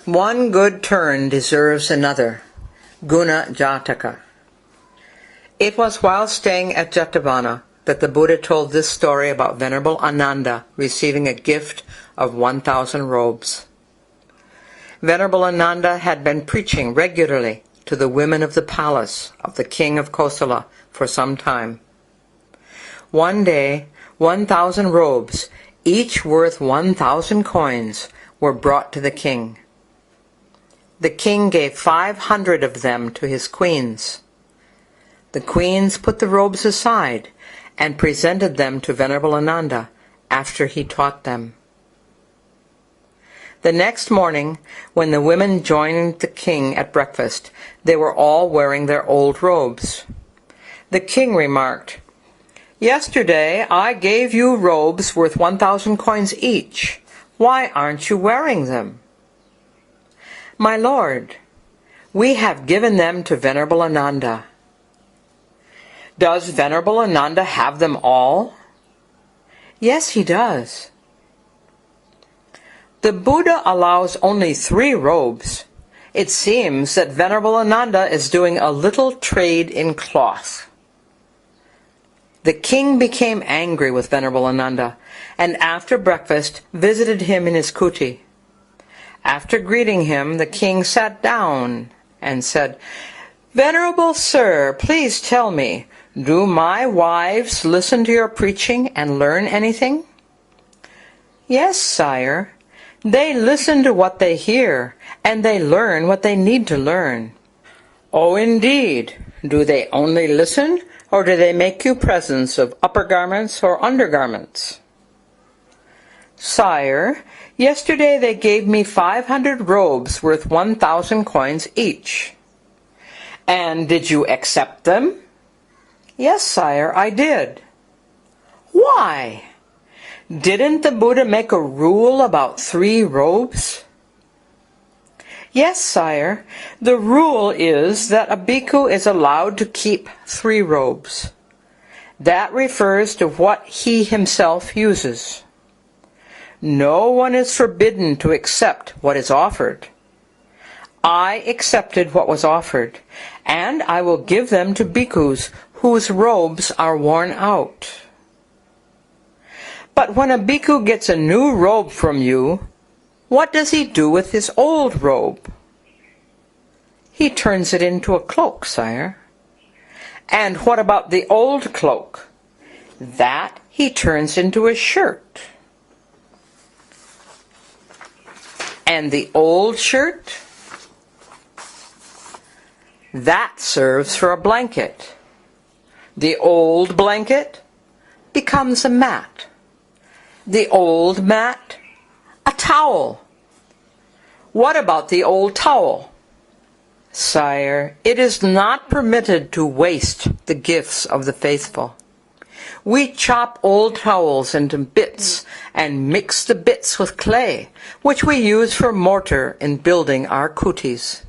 One good turn deserves another. Guna, jathaka. It was while staying at Jetavana that the Buddha told this story about Venerable Ananda receiving a gift of 1,000 robes. Venerable Ananda had been preaching regularly to the women of the palace of the king of Kosala for some time. One day, 1,000 robes, each worth 1,000 coins, were brought to the king. The king gave 500 of them to his queens. The queens put the robes aside and presented them to Venerable Ananda after he taught them. The next morning, when the women joined the king at breakfast, they were all wearing their old robes. The king remarked, "Yesterday I gave you robes worth 1,000 coins each. Why aren't you wearing them?" "My lord, we have given them to Venerable Ananda." "Does Venerable Ananda have them all?" "Yes, he does." "The Buddha allows only 3 robes. It seems that Venerable Ananda is doing a little trade in cloth." The king became angry with Venerable Ananda, and after breakfast visited him in his kuti. After greeting him, the king sat down and said, "Venerable sir, please tell me, do my wives listen to your preaching and learn anything?" "Yes, sire. They listen to what they hear, and they learn what they need to learn." "Oh, indeed. Do they only listen, or do they make you presents of upper garments or undergarments?" "Sire, yesterday they gave me 500 robes worth 1,000 coins each." "And did you accept them?" "Yes, sire, I did." "Why? Didn't the Buddha make a rule about 3 robes?" "Yes, sire. The rule is that a bhikkhu is allowed to keep 3 robes. That refers to what he himself uses. No one is forbidden to accept what is offered. I accepted what was offered, and I will give them to bhikkhus whose robes are worn out." "But when a bhikkhu gets a new robe from you, what does he do with his old robe?" "He turns it into a cloak, sire." "And what about the old cloak?" "That he turns into a shirt." "And the old shirt?" "That serves for a blanket. The old blanket becomes a mat. The old mat, a towel. What about the old towel?" "Sire, it is not permitted to waste the gifts of the faithful. We chop old towels into bits and mix the bits with clay, which we use for mortar in building our kutis."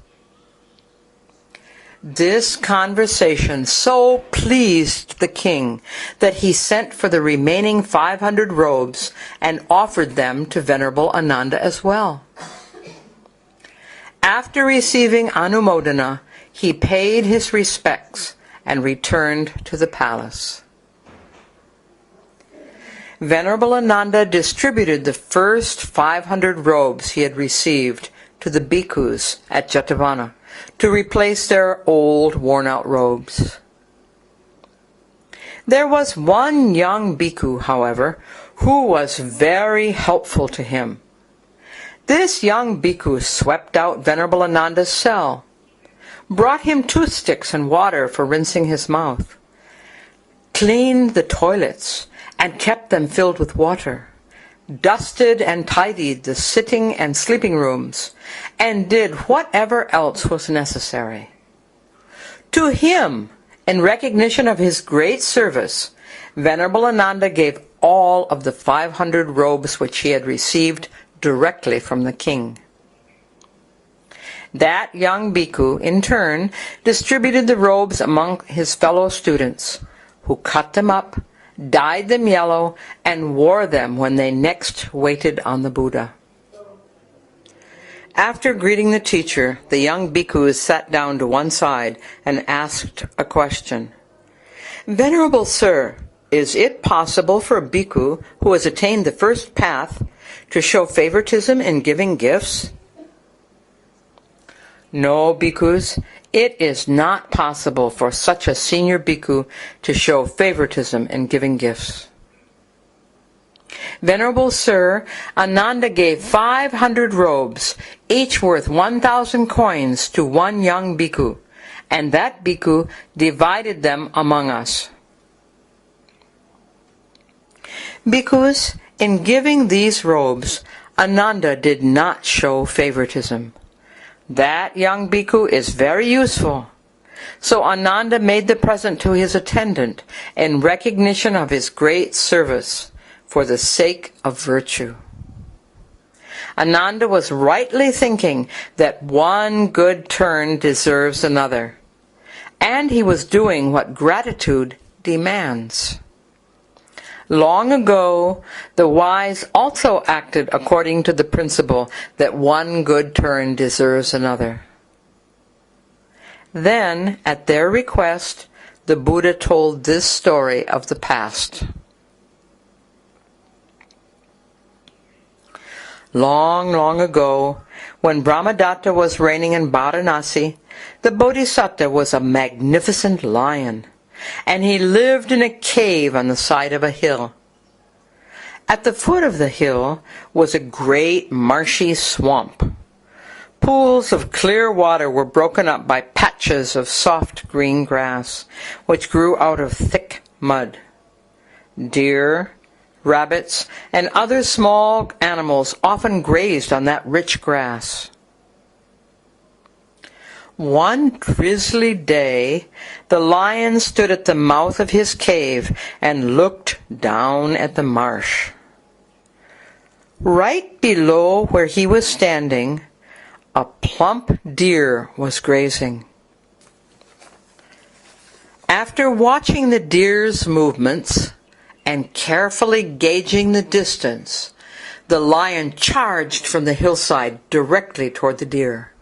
This conversation so pleased the king that he sent for the remaining 500 robes and offered them to Venerable Ananda as well. After receiving Anumodana, he paid his respects and returned to the palace. Venerable Ananda distributed the first 500 robes he had received to the bhikkhus at Jetavana to replace their old, worn-out robes. There was one young bhikkhu, however, who was very helpful to him. This young bhikkhu swept out Venerable Ananda's cell, brought him toothsticks and water for rinsing his mouth, cleaned the toilets and kept them filled with water, dusted and tidied the sitting and sleeping rooms, and did whatever else was necessary. To him, in recognition of his great service, Venerable Ananda gave all of the 500 robes which he had received directly from the king. That young bhikkhu, in turn, distributed the robes among his fellow students, who cut them up, dyed them yellow, and wore them when they next waited on the Buddha. After greeting the teacher, the young bhikkhus sat down to one side and asked a question. Venerable Sir, is it possible for a bhikkhu who has attained the first path to show favoritism in giving gifts? No, bhikkhus, it is not possible for such a senior bhikkhu to show favoritism in giving gifts. Venerable Sir, Ananda gave 500 robes, each worth 1,000 coins, to one young bhikkhu, and that bhikkhu divided them among us. Bhikkhus, in giving these robes, Ananda did not show favoritism. That young bhikkhu is very useful. So Ananda made the present to his attendant in recognition of his great service for the sake of virtue. Ananda was rightly thinking that one good turn deserves another, and he was doing what gratitude demands. Long ago, the wise also acted according to the principle that one good turn deserves another. Then, at their request, the Buddha told this story of the past. Long, long ago, when Brahmadatta was reigning in Varanasi, the Bodhisattva was a magnificent lion, and he lived in a cave on the side of a hill. At the foot of the hill was a great marshy swamp. Pools of clear water were broken up by patches of soft green grass, which grew out of thick mud. Deer, rabbits, and other small animals often grazed on that rich grass. One drizzly day, the lion stood at the mouth of his cave and looked down at the marsh. Right below where he was standing, a plump deer was grazing. After watching the deer's movements and carefully gauging the distance, the lion charged from the hillside directly toward the deer.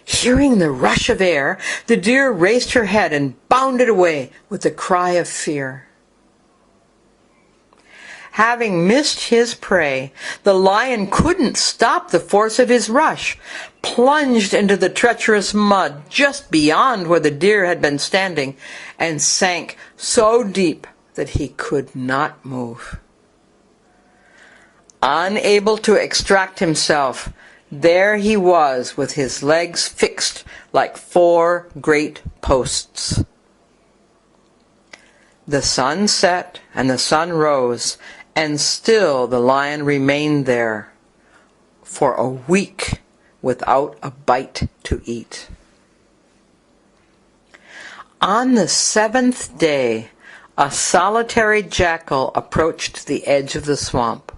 Hearing the rush of air, the deer raised her head and bounded away with a cry of fear. Having missed his prey, the lion couldn't stop the force of his rush, plunged into the treacherous mud just beyond where the deer had been standing, and sank so deep that he could not move. Unable to extract himself, there he was with his legs fixed like 4 great posts. The sun set and the sun rose, and still the lion remained there for a week without a bite to eat. On the 7th day, a solitary jackal approached the edge of the swamp.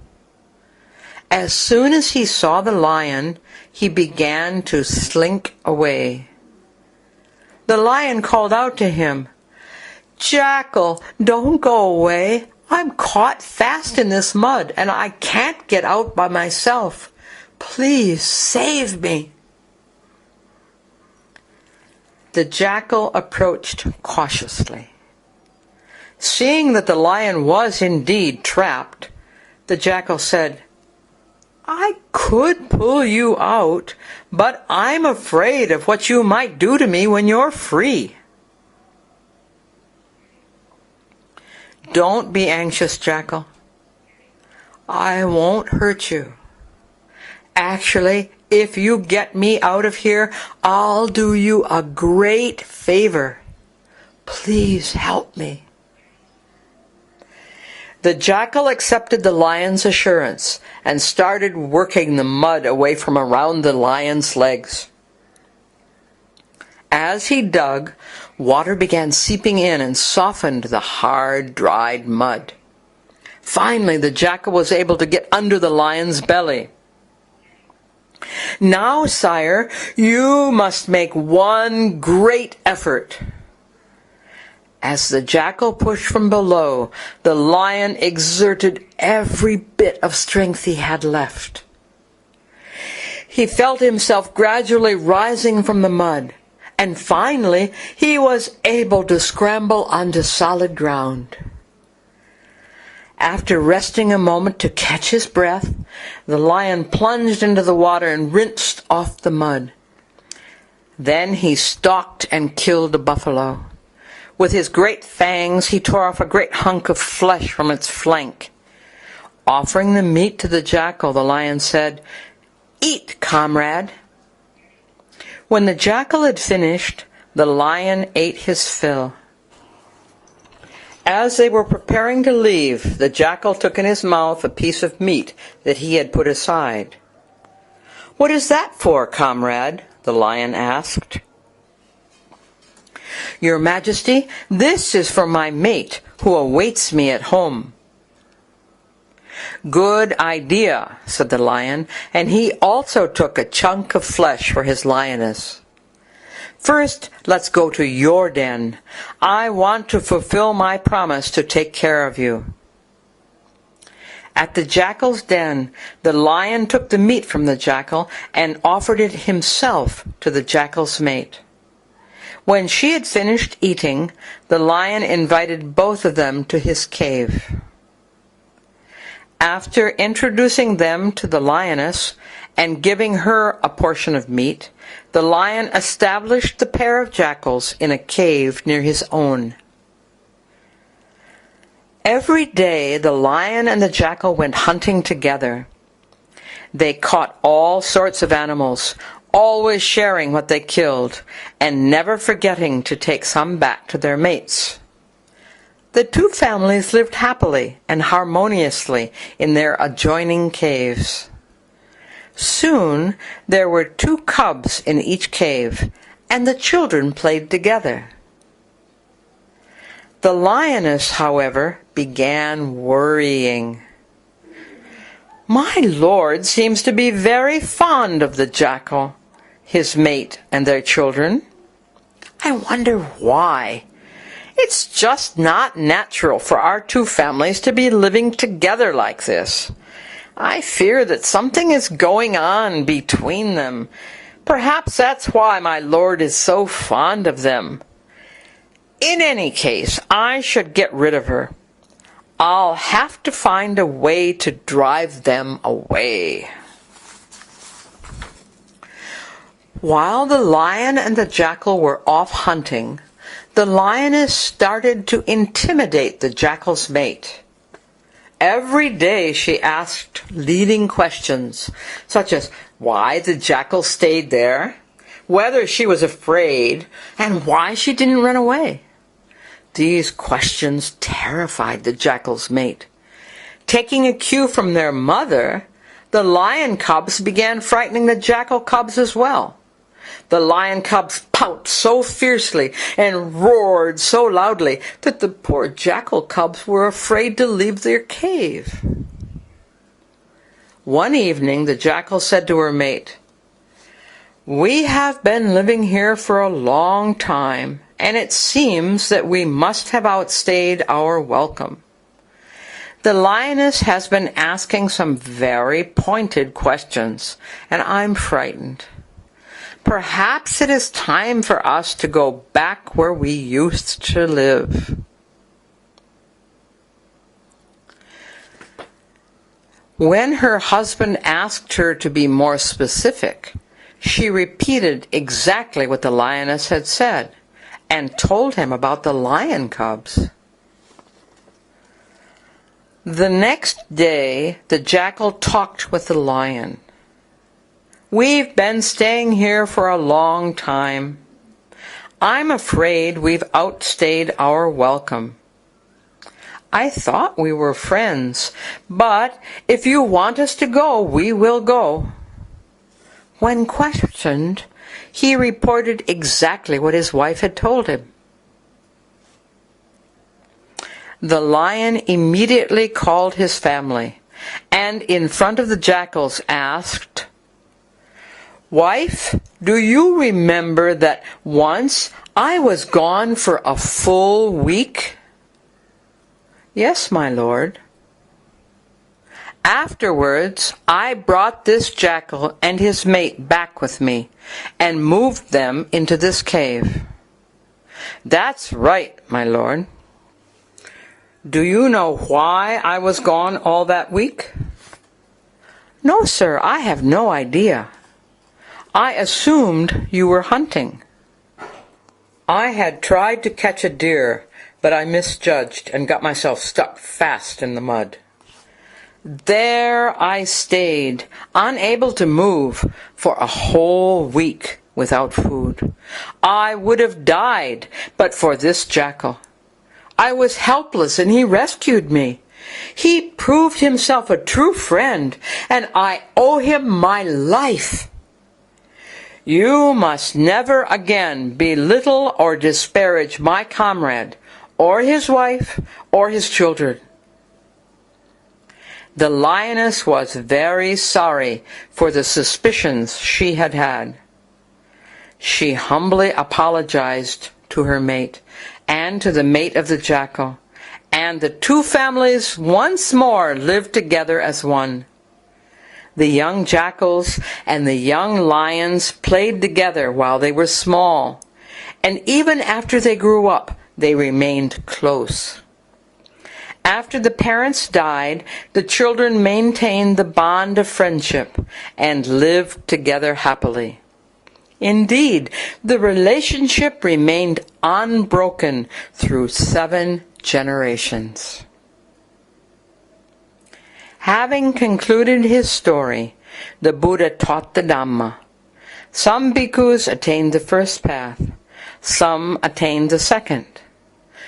As soon as he saw the lion, he began to slink away. The lion called out to him, "Jackal, don't go away. I'm caught fast in this mud, and I can't get out by myself. Please save me." The jackal approached cautiously. Seeing that the lion was indeed trapped, the jackal said, "I could pull you out, but I'm afraid of what you might do to me when you're free." "Don't be anxious, jackal. I won't hurt you. Actually, if you get me out of here, I'll do you a great favor. Please help me." The jackal accepted the lion's assurance and started working the mud away from around the lion's legs. As he dug, water began seeping in and softened the hard, dried mud. Finally, the jackal was able to get under the lion's belly. "Now, sire, you must make one great effort." As the jackal pushed from below, the lion exerted every bit of strength he had left. He felt himself gradually rising from the mud, and finally he was able to scramble onto solid ground. After resting a moment to catch his breath, the lion plunged into the water and rinsed off the mud. Then he stalked and killed a buffalo. With his great fangs, he tore off a great hunk of flesh from its flank. Offering the meat to the jackal, the lion said, "Eat, comrade." When the jackal had finished, the lion ate his fill. As they were preparing to leave, the jackal took in his mouth a piece of meat that he had put aside. "What is that for, comrade?" the lion asked. "Your Majesty, this is for my mate, who awaits me at home." "Good idea," said the lion, and he also took a chunk of flesh for his lioness. "First, let's go to your den. I want to fulfill my promise to take care of you." At the jackal's den, the lion took the meat from the jackal and offered it himself to the jackal's mate. When she had finished eating, the lion invited both of them to his cave. After introducing them to the lioness and giving her a portion of meat, the lion established the pair of jackals in a cave near his own. Every day the lion and the jackal went hunting together. They caught all sorts of animals, always sharing what they killed, and never forgetting to take some back to their mates. The two families lived happily and harmoniously in their adjoining caves. Soon there were 2 cubs in each cave, and the children played together. The lioness, however, began worrying. "My lord seems to be very fond of the jackal, his mate, and their children. I wonder why. It's just not natural for our 2 families to be living together like this. I fear that something is going on between them. Perhaps that's why my lord is so fond of them. In any case, I should get rid of her. I'll have to find a way to drive them away." While the lion and the jackal were off hunting, the lioness started to intimidate the jackal's mate. Every day she asked leading questions, such as why the jackal stayed there, whether she was afraid, and why she didn't run away. These questions terrified the jackal's mate. Taking a cue from their mother, the lion cubs began frightening the jackal cubs as well. The lion cubs pouted so fiercely and roared so loudly that the poor jackal cubs were afraid to leave their cave. One evening the jackal said to her mate, "We have been living here for a long time, and it seems that we must have outstayed our welcome. The lioness has been asking some very pointed questions, and I'm frightened. Perhaps it is time for us to go back where we used to live." When her husband asked her to be more specific, she repeated exactly what the lioness had said and told him about the lion cubs. The next day, the jackal talked with the lion. "We've been staying here for a long time. I'm afraid we've outstayed our welcome. I thought we were friends, but if you want us to go, we will go." When questioned, he reported exactly what his wife had told him. The lion immediately called his family, and in front of the jackals asked, "Wife, do you remember that once I was gone for a full week?" "Yes, my lord." Afterwards, I brought this jackal and his mate back with me, and moved them into this cave." "That's right, my lord." "Do you know why I was gone all that week?" "No, sir, I have no idea. I assumed you were hunting." "I had tried to catch a deer, but I misjudged and got myself stuck fast in the mud. There I stayed, unable to move, for a whole week without food. I would have died but for this jackal. I was helpless and he rescued me. He proved himself a true friend, and I owe him my life. You must never again belittle or disparage my comrade, or his wife, or his children." The lioness was very sorry for the suspicions she had had. She humbly apologized to her mate and to the mate of the jackal, and the two families once more lived together as one. The young jackals and the young lions played together while they were small, and even after they grew up, they remained close. After the parents died, the children maintained the bond of friendship and lived together happily. Indeed, the relationship remained unbroken through 7 generations. Having concluded his story, the Buddha taught the Dhamma. Some bhikkhus attained the first path, some attained the second,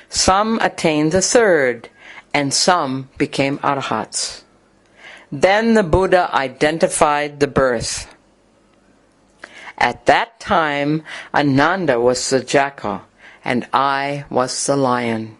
some attained the third, and some became arhats. Then the Buddha identified the birth. At that time, Ananda was the jackal, and I was the lion.